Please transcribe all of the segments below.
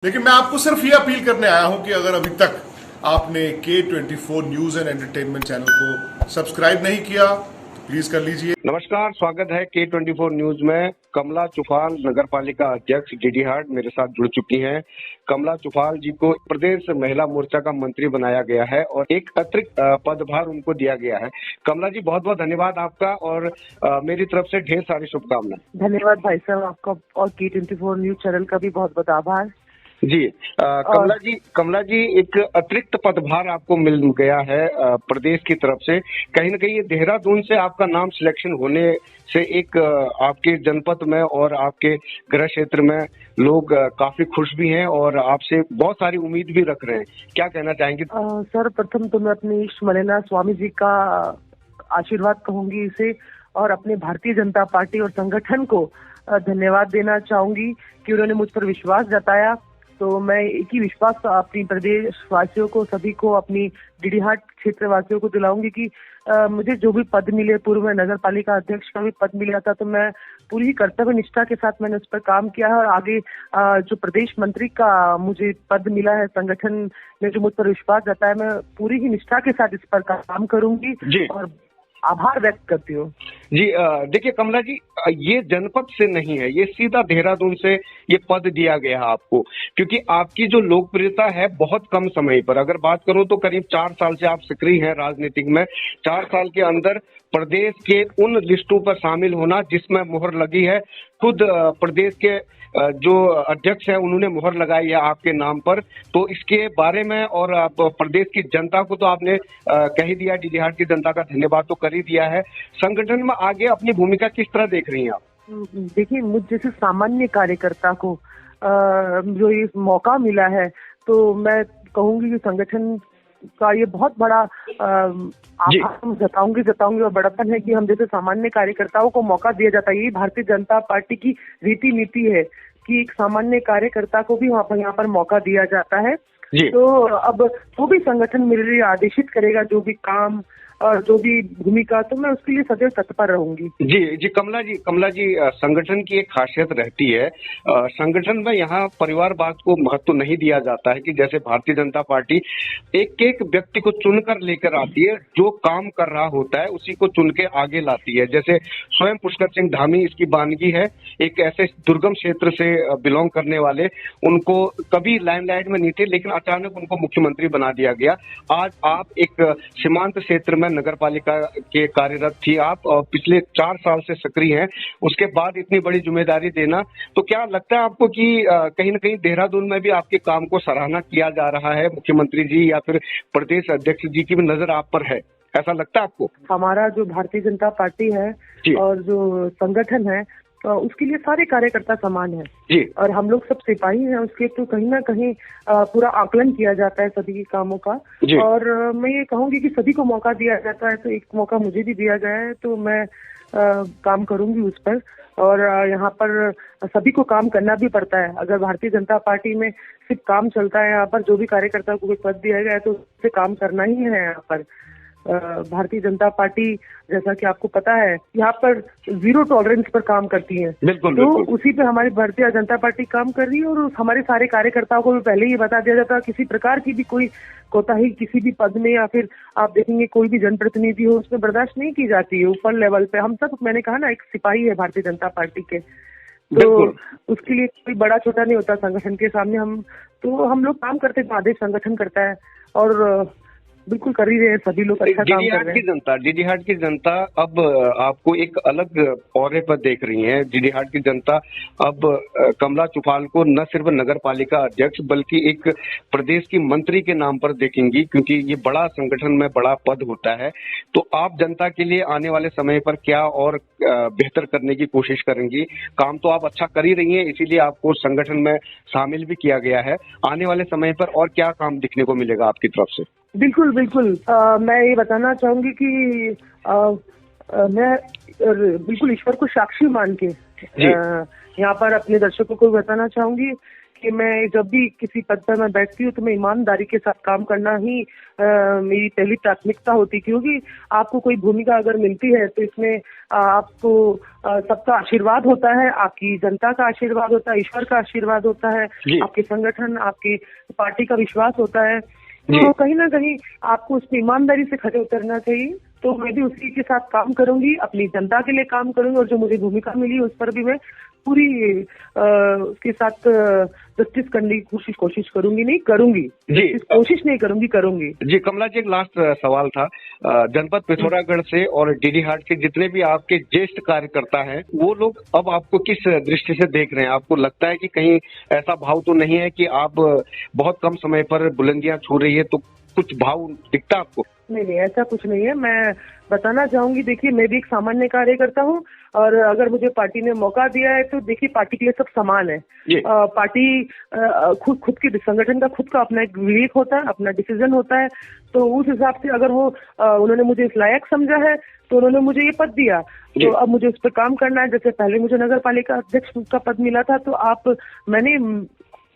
लेकिन मैं आपको सिर्फ ये अपील करने आया हूं कि अगर अभी तक आपने K24 news and entertainment channel को सब्सक्राइब नहीं किया तो प्लीज कर लीजिए। नमस्कार, स्वागत है K24 न्यूज में। कमला चुफाल नगर पालिका अध्यक्ष डीडीहाट मेरे साथ जुड़ चुकी हैं। कमला चुफाल जी को प्रदेश महिला मोर्चा का मंत्री बनाया गया है और एक अतिरिक्त पदभार उनको दिया गया है। कमला जी, बहुत बहुत धन्यवाद आपका और मेरी तरफ से ढेर सारी शुभकामनाएं। धन्यवाद भाई साहब, आपका और K24 न्यूज चैनल का भी बहुत बहुत आभार जी। कमला जी एक अतिरिक्त पदभार आपको मिल गया है प्रदेश की तरफ से। कहीं ना कहीं ये देहरादून से आपका नाम सिलेक्शन होने से एक आपके जनपद में और आपके गृह क्षेत्र में लोग काफी खुश भी हैं और आपसे बहुत सारी उम्मीद भी रख रहे हैं। क्या कहना चाहेंगे? सर, प्रथम तो मैं अपने इष्ट मलेना स्वामी जी का आशीर्वाद कहूंगी इसे, और अपने भारतीय जनता पार्टी और संगठन को धन्यवाद देना चाहूंगी कि उन्होंने मुझ पर विश्वास जताया। तो मैं एक ही विश्वास अपनी प्रदेश वासियों को, सभी को, अपनी डीडीहाट क्षेत्र वासियों को दिलाऊंगी कि मुझे जो भी पद मिले, पूर्व में नगर पालिका अध्यक्ष का भी पद मिला था, तो मैं पूरी कर्तव्य निष्ठा के साथ मैंने उस पर काम किया है। और आगे जो प्रदेश मंत्री का मुझे पद मिला है, संगठन ने जो मुझ पर विश्वास जताया, मैं पूरी ही निष्ठा के साथ इस पर काम करूंगी और आभार व्यक्त करती हूँ। जी, देखिए कमला जी, ये जनपद से नहीं है, ये सीधा देहरादून से ये पद दिया गया है आपको, क्योंकि आपकी जो लोकप्रियता है बहुत कम समय पर, अगर बात करूं तो करीब 4 साल से आप सक्रिय हैं राजनीतिक में। 4 साल के अंदर प्रदेश के उन लिस्टों पर शामिल होना जिसमें मुहर लगी है, खुद प्रदेश के जो अध्यक्ष है उन्होंने मुहर लगाई है आपके नाम पर। तो इसके बारे में और आप प्रदेश की जनता को तो आपने कह ही दिया, डीडीहाट की जनता का धन्यवाद तो कर ही दिया है। संगठन में आगे अपनी भूमिका किस तरह देख रही हैं आप? देखिए, मुझ जैसे सामान्य कार्यकर्ता को जो ये मौका मिला है, तो मैं कहूंगी कि संगठन का ये बहुत बड़ा आभार जताऊंगी और बड़प्पन है कि हम जैसे सामान्य कार्यकर्ताओं को मौका दिया जाता है। यही भारतीय जनता पार्टी की रीति नीति है कि एक सामान्य कार्यकर्ता को भी यहाँ पर मौका दिया जाता है। तो अब जो भी संगठन मेरे लिए आदेशित करेगा, जो भी काम और जो भी भूमिका, तो मैं उसके लिए सदैव तत्पर रहूंगी। जी कमला जी, संगठन की एक खासियत रहती है, संगठन में यहाँ परिवारवाद को महत्व नहीं दिया जाता है कि जैसे भारतीय जनता पार्टी एक एक व्यक्ति को चुनकर लेकर आती है, जो काम कर रहा होता है उसी को चुन के आगे लाती है। जैसे स्वयं पुष्कर सिंह धामी इसकी बानगी है, एक ऐसे दुर्गम क्षेत्र से बिलोंग करने वाले, उनको कभी लाइमलाइट में नहीं थे, लेकिन अचानक उनको मुख्यमंत्री बना दिया गया। आज आप एक सीमांत क्षेत्र में नगर पालिका के कार्यरत थी आप, और पिछले 4 साल से सक्रिय हैं, उसके बाद इतनी बड़ी जिम्मेदारी देना, तो क्या लगता है आपको कि कहीं ना कहीं देहरादून में भी आपके काम को सराहना किया जा रहा है? मुख्यमंत्री जी या फिर प्रदेश अध्यक्ष जी की भी नजर आप पर है, ऐसा लगता है आपको? हमारा जो भारतीय जनता पार्टी है और जो संगठन है, उसके लिए सारे कार्यकर्ता समान है जी, और हम लोग सब सिपाही हैं उसके। तो कहीं ना कहीं पूरा आकलन किया जाता है सभी के कामों का, और मैं ये कहूंगी कि सभी को मौका दिया जाता है, तो एक मौका मुझे भी दिया गया है, तो मैं काम करूंगी उस पर। और यहाँ पर सभी को काम करना भी पड़ता है। अगर भारतीय जनता पार्टी में सिर्फ काम चलता है, यहाँ पर जो भी कार्यकर्ता को कोई पद दिया गया है तो उससे काम करना ही है। यहाँ पर भारतीय जनता पार्टी, जैसा कि आपको पता है, यहाँ पर 0 टॉलरेंस पर काम करती है। बिल्कुल। उसी पे हमारी भारतीय जनता पार्टी काम कर रही है, और हमारे सारे कार्यकर्ताओं को भी पहले ही बता दिया जाता है, किसी प्रकार की भी कोई कोताही किसी भी पद में या फिर आप देखेंगे कोई भी जनप्रतिनिधि हो, उसमें बर्दाश्त नहीं की जाती है। ऊपर लेवल पे हम सब, मैंने कहा ना, एक सिपाही है भारतीय जनता पार्टी के, तो उसके लिए कोई बड़ा छोटा नहीं होता संगठन के सामने। हम लोग काम करते हैं, आदेश संगठन करता है, और बिल्कुल कर ही रहे हैं सभी लोग, अच्छा काम कर रहे हैं। डीडीहाट की जनता अब आपको एक अलग औहदे पर देख रही है। डीडीहाट की जनता अब कमला चुफाल को न सिर्फ नगर पालिका अध्यक्ष बल्कि एक प्रदेश की मंत्री के नाम पर देखेंगी, क्योंकि ये बड़ा संगठन में बड़ा पद होता है। तो आप जनता के लिए आने वाले समय पर क्या और बेहतर करने की कोशिश करेंगी? काम तो आप अच्छा कर ही रही हैं, इसीलिए आपको संगठन में शामिल भी किया गया है। आने वाले समय पर और क्या काम दिखने को मिलेगा आपकी तरफ से? बिल्कुल। मैं ये बताना चाहूंगी कि मैं बिल्कुल ईश्वर को साक्षी मान के यहाँ पर अपने दर्शकों को बताना चाहूंगी कि मैं जब भी किसी पद पर मैं बैठती हूँ तो मैं ईमानदारी के साथ काम करना ही मेरी पहली प्राथमिकता होती, क्योंकि आपको कोई भूमिका अगर मिलती है तो इसमें आपको सबका आशीर्वाद होता है, आपकी जनता का आशीर्वाद होता है, ईश्वर का आशीर्वाद होता है, आपके संगठन, आपकी पार्टी का विश्वास होता है। तो कहीं ना कहीं आपको उसमें ईमानदारी से खड़े उतरना चाहिए। तो मैं भी उसी के साथ काम करूंगी, अपनी जनता के लिए काम करूंगी, और जो मुझे भूमिका मिली उस पर भी मैं पूरी उसके साथ जस्टिस करने की कोशिश करूंगी, नहीं करूंगी जी, कोशिश नहीं करूंगी, करूंगी जी। कमला जी, एक लास्ट सवाल था। जनपद पिथौरागढ़ से और डीडी हाट के जितने भी आपके ज्येष्ठ कार्यकर्ता हैं, वो लोग अब आपको किस दृष्टि से देख रहे हैं? आपको लगता है कि कहीं ऐसा भाव तो नहीं है कि आप बहुत कम समय पर बुलंदियां छू रही है, तो कुछ भाव दिखता आपको? नहीं, ऐसा कुछ नहीं है। मैं बताना चाहूंगी, देखिए मैं भी एक सामान्य कार्यकर्ता हूँ, और अगर मुझे पार्टी ने मौका दिया है तो देखिए पार्टी के लिए सब समान है। पार्टी खुद की संगठन का खुद का अपना एक विवेक होता है, अपना डिसीजन होता है। तो उस हिसाब से अगर वो उन्होंने मुझे इस लायक समझा है तो उन्होंने मुझे ये पद दिया, तो अब मुझे उस पर काम करना है। जैसे पहले मुझे नगर पालिका अध्यक्ष का पद मिला था, तो मैंने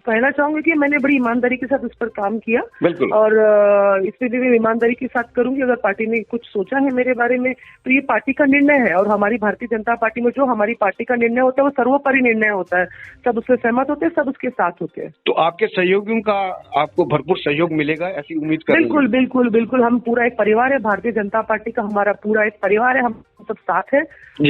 कहना चाहूंगी कि मैंने बड़ी ईमानदारी के साथ उस पर काम किया, और इसमें भी मैं ईमानदारी के साथ करूंगी। अगर पार्टी ने कुछ सोचा है मेरे बारे में तो ये पार्टी का निर्णय है, और हमारी भारतीय जनता पार्टी में जो हमारी पार्टी का निर्णय होता है वो सर्वोपरि निर्णय होता है। सब उससे सहमत होते हैं, सब उसके साथ होते हैं। तो आपके सहयोगियों का आपको भरपूर सहयोग मिलेगा, ऐसी उम्मीद कर? बिल्कुल बिल्कुल बिल्कुल, हम पूरा एक परिवार है, भारतीय जनता पार्टी का हमारा पूरा एक परिवार है, हम सब साथ है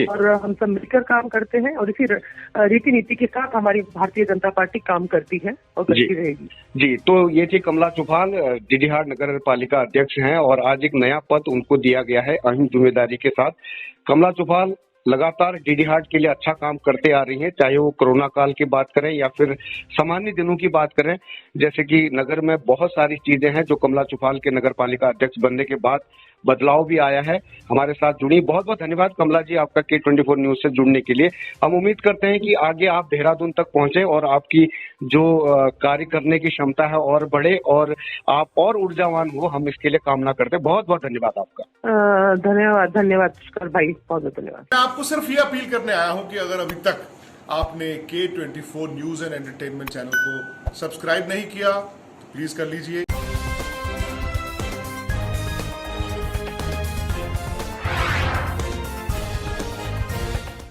और हम सब मिलकर काम करते हैं, और इसी रीति नीति के साथ हमारी भारतीय जनता पार्टी काम करती है और करती रहेगी। जी, तो ये थी कमला चौपाल, डीडीहाट नगर पालिका अध्यक्ष हैं, और आज एक नया पद उनको दिया गया है अहम जिम्मेदारी के साथ। कमला चौपाल लगातार डीडीहाट के लिए अच्छा काम करते आ रही हैं, चाहे वो कोरोना काल की बात करें या फिर सामान्य दिनों की बात करें। जैसे कि नगर में बहुत सारी चीजें हैं जो कमला चौपाल के नगर पालिका अध्यक्ष बनने के बाद बदलाव भी आया है। हमारे साथ जुड़ी, बहुत बहुत धन्यवाद कमला जी आपका K24 न्यूज से जुड़ने के लिए। हम उम्मीद करते हैं कि आगे आप देहरादून तक पहुंचे और आपकी जो कार्य करने की क्षमता है और बढ़े, और आप और ऊर्जावान हो, हम इसके लिए कामना करते हैं। बहुत बहुत धन्यवाद आपका। धन्यवाद पुष्कर भाई, बहुत बहुत धन्यवाद। मैं आपको सिर्फ ये अपील करने आया हूँ कि अगर अभी तक आपने K24 news and entertainment channel को सब्सक्राइब नहीं किया तो प्लीज कर लीजिए।